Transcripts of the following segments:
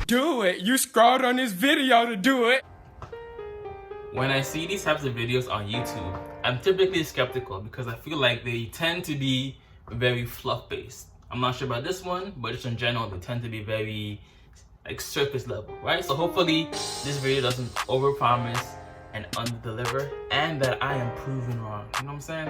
Do it. You scrolled on this video to do it. When I see these types of videos on YouTube, I'm typically skeptical because I feel like they tend to be very fluff-based. I'm not sure about this one, but just in general, they tend to be very like surface level, right? So hopefully this video doesn't overpromise and underdeliver, and that I am proven wrong. You know what I'm saying?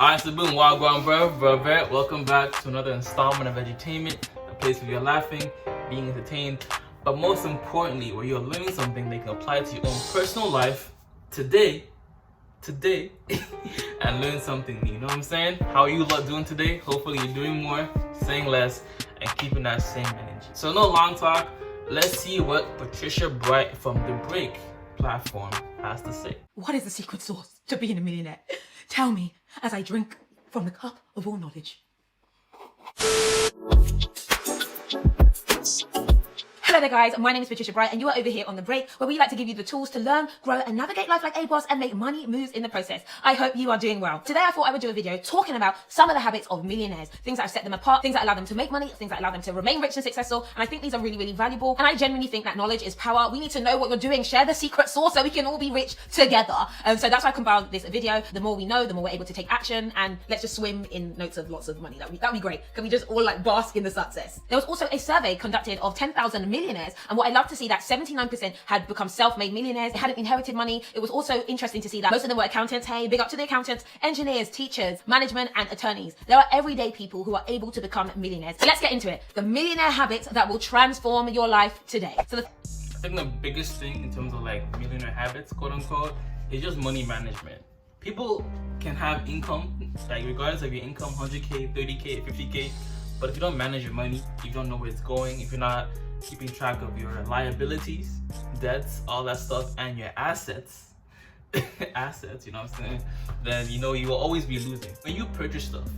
Alright, so boom, wagwan bro, welcome back to another installment of Edutainment, a place where you're laughing, being entertained, but most importantly, where you're learning something they can apply to your own personal life today, and learn something new. You know what I'm saying? How are you lot doing today? Hopefully you're doing more, saying less, and keeping that same energy. So no long talk, let's see what Patricia Bright from the Break platform has to say. What is the secret sauce to being a millionaire? Tell me as I drink from the cup of all knowledge. Hello there guys, my name is Patricia Bright and you are over here on The Break, where we like to give you the tools to learn, grow and navigate life like a boss and make money moves in the process. I hope you are doing well. Today I thought I would do a video talking about some of the habits of millionaires, things that have set them apart, things that allow them to make money, things that allow them to remain rich and successful, and I think these are really, really valuable, and I genuinely think that knowledge is power. We need to know what you're doing, share the secret sauce so we can all be rich together. So that's why I compiled this video. The more we know, the more we're able to take action, and let's just swim in notes of lots of money. That'd be great. Can we just all like bask in the success? There was also a survey conducted of 10,000 millionaires, and what I love to see that 79% had become self-made millionaires. They hadn't inherited money. It was also interesting to see that most of them were accountants. Hey, big up to the accountants, engineers, teachers, management, and attorneys. There are everyday people who are able to become millionaires. So let's get into it. The millionaire habits that will transform your life today. So I think the biggest thing in terms of like millionaire habits, quote unquote, is just money management. People can have income, like regardless of your income, 100K, 30K, 50K, but if you don't manage your money, if you don't know where it's going, if you're not keeping track of your liabilities, debts, all that stuff, and your assets, you know what I'm saying, then you know you will always be losing. When you purchase stuff,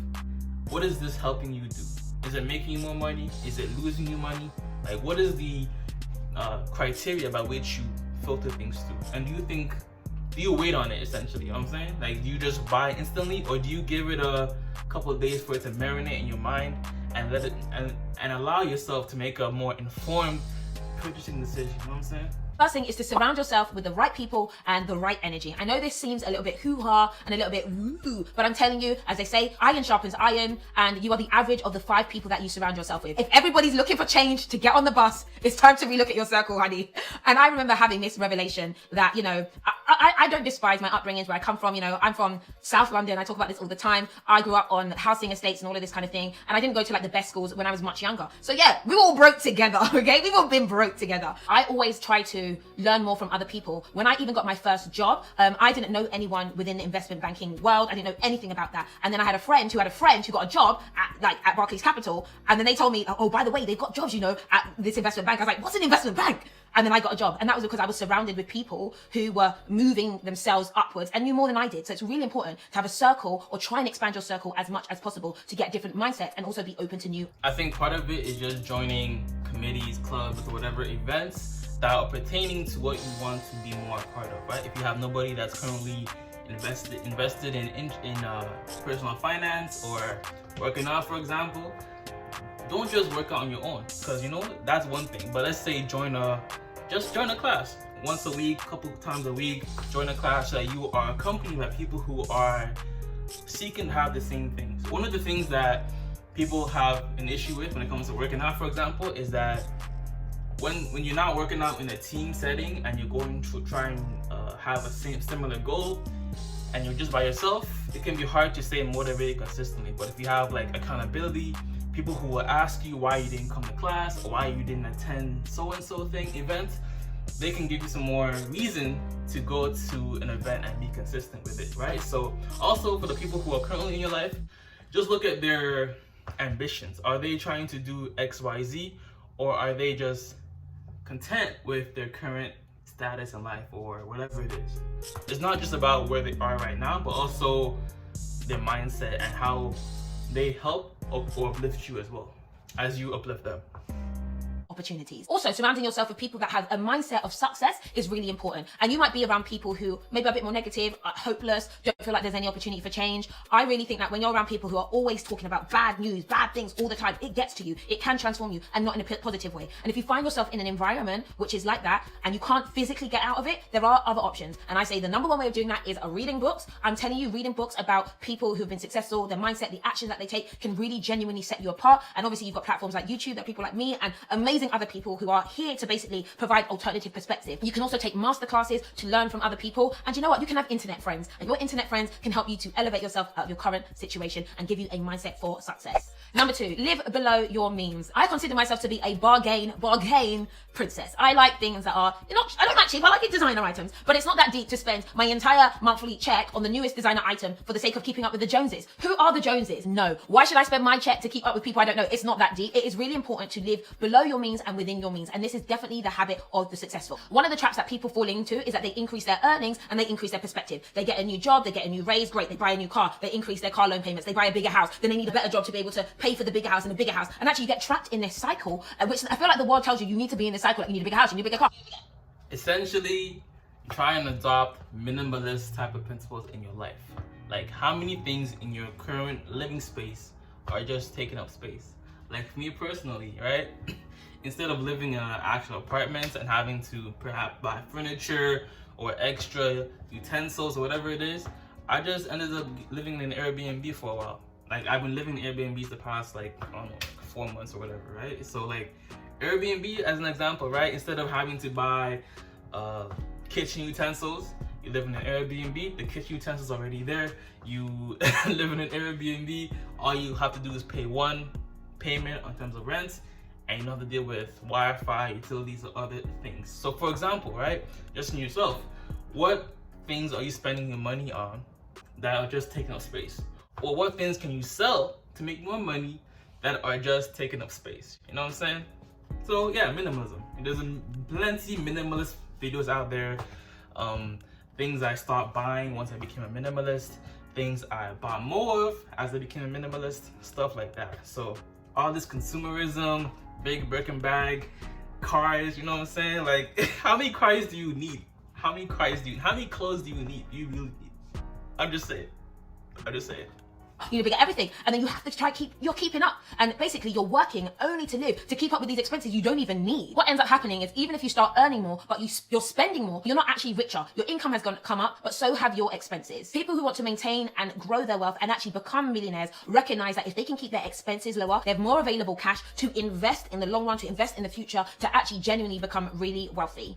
what is this helping you do? Is it making you more money? Is it losing you money? Like, what is the criteria by which you filter things through? And do you wait on it essentially? You know what I'm saying? Like, do you just buy instantly, or do you give it a couple of days for it to marinate in your mind and let it and allow yourself to make a more informed purchasing decision? You know what I'm saying? first thing is to surround yourself with the right people and the right energy. I know this seems a little bit hoo-ha and a little bit woo, but I'm telling you, as they say, iron sharpens iron, and you are the average of the 5 people that you surround yourself with. If everybody's looking for change to get on the bus, it's time to relook at your circle, honey. And I remember having this revelation that, you know, I don't despise my upbringings where I come from. You know, I'm from South London. I talk about this all the time. I grew up on housing estates and all of this kind of thing. And I didn't go to like the best schools when I was much younger. So yeah, we all broke together, okay? We've all been broke together. I always try to learn more from other people. When I even got my first job, I didn't know anyone within the investment banking world. I didn't know anything about that. And then I had a friend who got a job at Barclays Capital. And then they told me, oh, by the way, they've got jobs, you know, at this investment bank. I was like, what's an investment bank? And then I got a job. And that was because I was surrounded with people who were moving themselves upwards and knew more than I did. So it's really important to have a circle, or try and expand your circle as much as possible to get different mindsets and also be open to new. I think part of it is just joining committees, clubs, or whatever events that are pertaining to what you want to be more a part of, right? If you have nobody that's currently invested in personal finance or working out, for example, don't just work out on your own, because you know that's one thing. But let's say just join a class once a week, couple times a week. Join a class that you are accompanied by people who are seeking to have the same things. One of the things that people have an issue with when it comes to working out, for example, is that when you're not working out in a team setting and you're going to try and have a similar goal, and you're just by yourself, it can be hard to stay motivated consistently. But if you have like accountability, people who will ask you why you didn't come to class or why you didn't attend so-and-so event, they can give you some more reason to go to an event and be consistent with it, right? So also for the people who are currently in your life, just look at their ambitions. Are they trying to do X, Y, Z, or are they just content with their current status in life or whatever it is? It's not just about where they are right now, but also their mindset and how they help or uplift you as well as you uplift them. opportunities. Also, surrounding yourself with people that have a mindset of success is really important. And you might be around people who maybe are a bit more negative, hopeless, don't feel like there's any opportunity for change. I really think that when you're around people who are always talking about bad news, bad things all the time, it gets to you. It can transform you, and not in a positive way. And if you find yourself in an environment which is like that and you can't physically get out of it, there are other options. And I say the number one way of doing that is reading books. I'm telling you, reading books about people who've been successful, their mindset, the actions that they take can really genuinely set you apart. And obviously you've got platforms like YouTube that people like me and amazing other people who are here to basically provide alternative perspective. You can also take masterclasses to learn from other people. And you know what? You can have internet friends, and your internet friends can help you to elevate yourself out of your current situation and give you a mindset for success. Number 2, live below your means. I consider myself to be a bargain princess. I like things that are, I don't like cheap, I like designer items, but it's not that deep to spend my entire monthly check on the newest designer item for the sake of keeping up with the Joneses. Who are the Joneses? No. Why should I spend my check to keep up with people I don't know? It's not that deep. It is really important to live below your means and within your means. And this is definitely the habit of the successful. One of the traps that people fall into is that they increase their earnings and they increase their perspective. They get a new job, they get a new raise, great, they buy a new car, they increase their car loan payments, they buy a bigger house, then they need a better job to be able to pay for the bigger house and a bigger house. And actually you get trapped in this cycle, which I feel like the world tells you you need to be in this cycle, like you need a bigger house, you need a bigger car. Essentially, try and adopt minimalist type of principles in your life. Like, how many things in your current living space are just taking up space? Like, for me personally, right? Instead of living in actual apartments and having to perhaps buy furniture or extra utensils or whatever it is, I just ended up living in an Airbnb for a while. Like, I've been living in Airbnbs the past, like, I don't know, 4 months or whatever, right? So, like, Airbnb as an example, right? Instead of having to buy kitchen utensils, you live in an Airbnb, the kitchen utensils are already there. You live in an Airbnb, all you have to do is pay one payment in terms of rent, and you don't have to deal with Wi-Fi, utilities, or other things. So for example, right, just in yourself, what things are you spending your money on that are just taking up space? Or what things can you sell to make more money that are just taking up space? You know what I'm saying? So yeah, minimalism. There's plenty minimalist videos out there. Things I stopped buying once I became a minimalist, things I bought more of as I became a minimalist, stuff like that. So all this consumerism, big Birkin bag, cars, you know what I'm saying? Like, how many cars do you need? How many clothes do you need? You really need? I'm just saying. You need to get everything, and then you have to try you're keeping up, and basically you're working only to live, to keep up with these expenses you don't even need. What ends up happening is even if you start earning more, but you're spending more, you're not actually richer. Your income has come up, but so have your expenses. People who want to maintain and grow their wealth and actually become millionaires recognize that if they can keep their expenses lower, they have more available cash to invest in the long run, to invest in the future, to actually genuinely become really wealthy.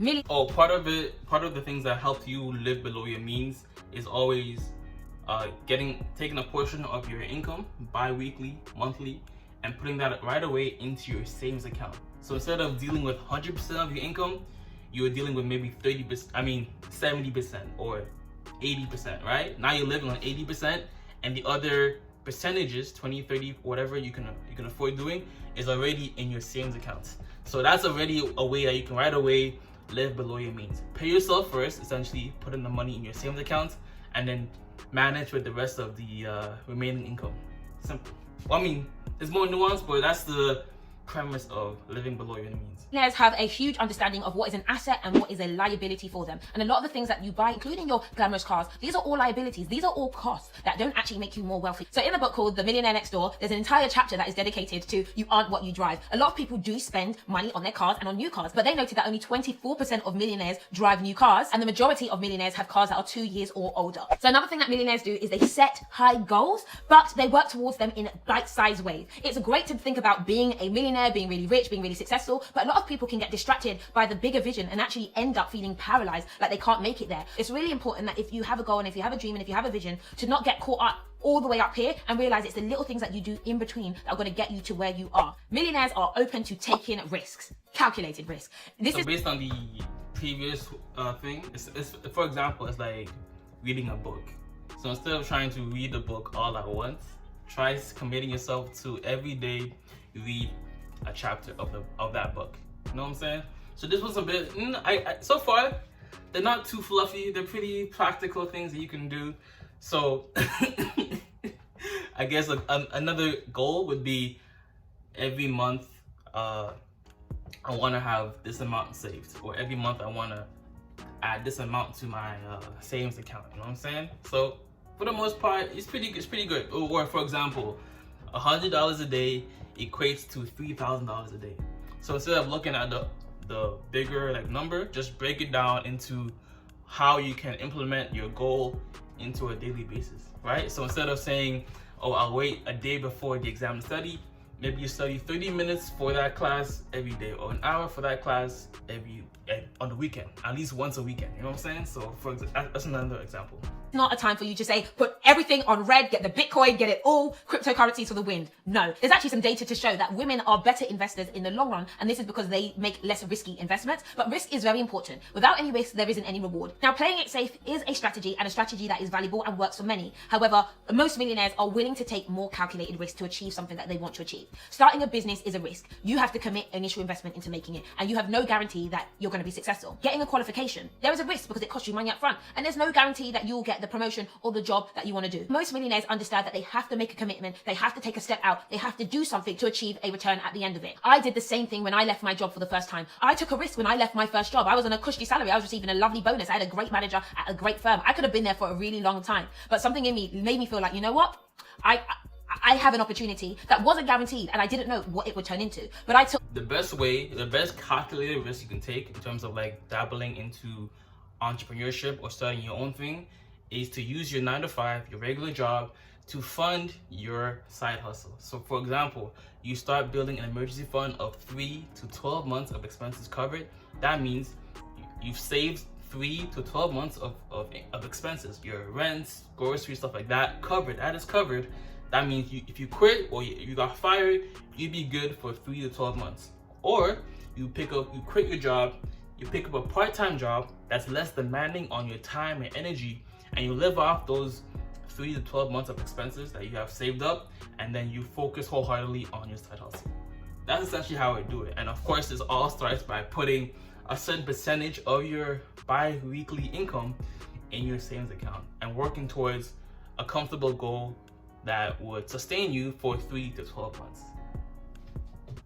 Part of the things that help you live below your means is always taking a portion of your income bi-weekly, monthly, and putting that right away into your savings account. So instead of dealing with 100% of your income, you are dealing with maybe 70% or 80%, right? Now you're living on 80%, and the other percentages, 20, 30, whatever you can afford doing, is already in your savings account. So that's already a way that you can right away live below your means. Pay yourself first, essentially put in the money in your savings account, and then manage with the rest of the remaining income. Simple. Well, I mean, there's more nuance, but that's the premise of living below your means. Millionaires have a huge understanding of what is an asset and what is a liability for them. And a lot of the things that you buy, including your glamorous cars, these are all liabilities. These are all costs that don't actually make you more wealthy. So in the book called The Millionaire Next Door, there's an entire chapter that is dedicated to you aren't what you drive. A lot of people do spend money on their cars and on new cars, but they noted that only 24% of millionaires drive new cars, and the majority of millionaires have cars that are 2 years or older. So another thing that millionaires do is they set high goals, but they work towards them in bite-sized ways. It's great to think about being a millionaire, being really rich, being really successful, but a lot of people can get distracted by the bigger vision and actually end up feeling paralyzed, like they can't make it there. It's really important that if you have a goal and if you have a dream and if you have a vision, to not get caught up all the way up here and realize it's the little things that you do in between that are going to get you to where you are. Millionaires are open to taking risks, calculated risk. This is based on the previous thing. It's, for example, it's like reading a book. So instead of trying to read the book all at once, try committing yourself to every day read a chapter of that book. You know what I'm saying? So this was a bit, so far, they're not too fluffy. They're pretty practical things that you can do. So I guess another goal would be every month I want to have this amount saved, or every month I want to add this amount to my savings account. You know what I'm saying? So for the most part, it's pretty good. Or for example, $100 a day equates to $3,000 a day. So instead of looking at the bigger like number, just break it down into how you can implement your goal into a daily basis, right? So instead of saying, oh, I'll wait a day before the exam to study, maybe you study 30 minutes for that class every day, or an hour for that class on the weekend, at least once a weekend. You know what I'm saying? So that's another example. Not a time for you to say, put everything on red, get the Bitcoin, get it all cryptocurrencies for the wind. No, there's actually some data to show that women are better investors in the long run, and this is because they make less risky investments. But risk is very important. Without any risk, there isn't any reward. Now, playing it safe is a strategy, and a strategy that is valuable and works for many. However, most millionaires are willing to take more calculated risk to achieve something that they want to achieve. Starting a business is a risk. You have to commit initial investment into making it, and you have no guarantee that you're going to be successful. Getting a qualification, there is a risk because it costs you money up front, and there's no guarantee that you'll get the promotion or the job that you want to do. Most millionaires understand that they have to make a commitment, they have to take a step out, they have to do something to achieve a return at the end of it. I did the same thing when I left my job for the first time. I took a risk when I left my first job. I was on a cushy salary, I was receiving a lovely bonus, I had a great manager at a great firm. I could have been there for a really long time, but something in me made me feel like, you know what? I have an opportunity that wasn't guaranteed, and I didn't know what it would turn into, but I took the best calculated risk you can take in terms of like dabbling into entrepreneurship or starting your own thing is to use your 9-to-5, your regular job, to fund your side hustle. So for example, you start building an emergency fund of 3 to 12 months of expenses covered. That means you've saved 3 to 12 months of expenses, your rents, groceries, stuff like that, covered. That is covered. That means if you quit or you got fired, you'd be good for 3 to 12 months. Or you quit your job, you pick up a part-time job that's less demanding on your time and energy, and you live off those 3 to 12 months of expenses that you have saved up, and then you focus wholeheartedly on your side hustle. That's essentially how I do it. And of course, this all starts by putting a certain percentage of your bi-weekly income in your savings account and working towards a comfortable goal that would sustain you for 3 to 12 months.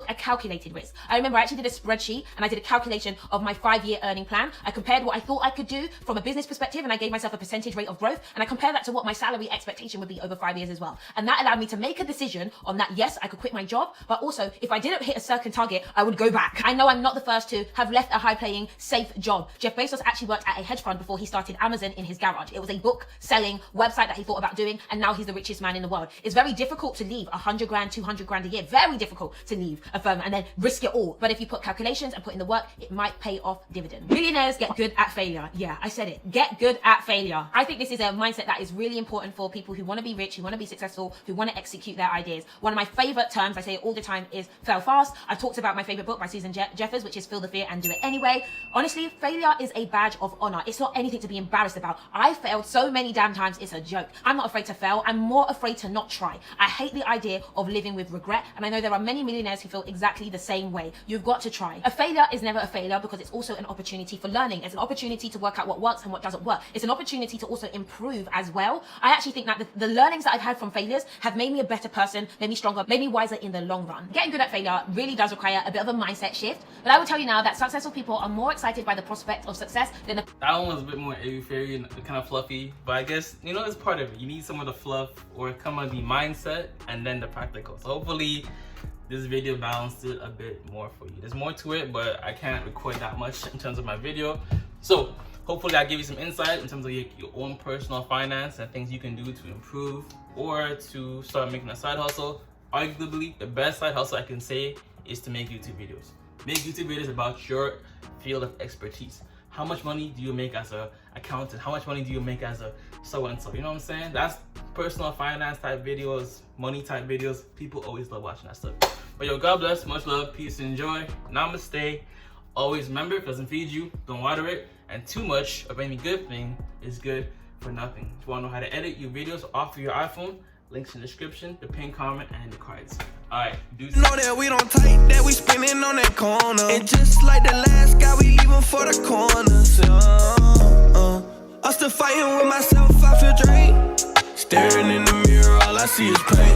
A calculated risk. I remember I actually did a spreadsheet and I did a calculation of my 5-year earning plan. I compared what I thought I could do from a business perspective, and I gave myself a percentage rate of growth, and I compared that to what my salary expectation would be over 5 years as well. And that allowed me to make a decision on that. Yes, I could quit my job, but also if I didn't hit a certain target, I would go back. I know I'm not the first to have left a high-paying, safe job. Jeff Bezos actually worked at a hedge fund before he started Amazon in his garage. It was a book-selling website that he thought about doing, and now he's the richest man in the world. It's very difficult to leave 100 grand, 200 grand a year. Very difficult to leave a firm and then risk it all. But if you put calculations and put in the work, it might pay off dividends. Millionaires get good at failure. Yeah, I said it. Get good at failure. I think this is a mindset that is really important for people who want to be rich, who want to be successful, who want to execute their ideas. One of my favorite terms, I say it all the time, is fail fast. I've talked about my favorite book by Susan Jeffers, which is Feel the Fear and Do It Anyway. Honestly, failure is a badge of honor. It's not anything to be embarrassed about. I failed so many damn times, it's a joke. I'm not afraid to fail. I'm more afraid to not try. I hate the idea of living with regret, and I know there are many millionaires who feel exactly the same way. You've got to try. A failure is never a failure because it's also an opportunity for learning. It's an opportunity to work out what works and what doesn't work. It's an opportunity to also improve as well. I actually think that the learnings that I've had from failures have made me a better person, made me stronger, made me wiser in the long run. Getting good at failure really does require a bit of a mindset shift, but I will tell you now that successful people are more excited by the prospect of success than the... That one was a bit more airy-fairy and kind of fluffy, but I guess, you know, it's part of it. You need some of the fluff or come of the mindset and then the practical. So hopefully this video balanced it a bit more for you. There's more to it, but I can't record that much in terms of my video. So hopefully I give you some insight in terms of your own personal finance and things you can do to improve or to start making a side hustle. Arguably, the best side hustle I can say is to make YouTube videos. Make YouTube videos about your field of expertise. How much money do you make as an accountant? How much money do you make as a so-and-so? You know what I'm saying? That's personal finance type videos, money type videos. People always love watching that stuff. But yo, God bless, much love, peace, and joy. Namaste. Always remember, if it doesn't feed you, don't water it. And too much of any good thing is good for nothing. If you want to know how to edit your videos off of your iPhone, links in the description, the pinned comment, and the cards. Alright, deuces. Know that we don't tight, that we spinning on that corner. And just like the last guy, we leaving for the corners. I'm still fighting with myself, I feel drained. Staring in the mirror, all I see is pain.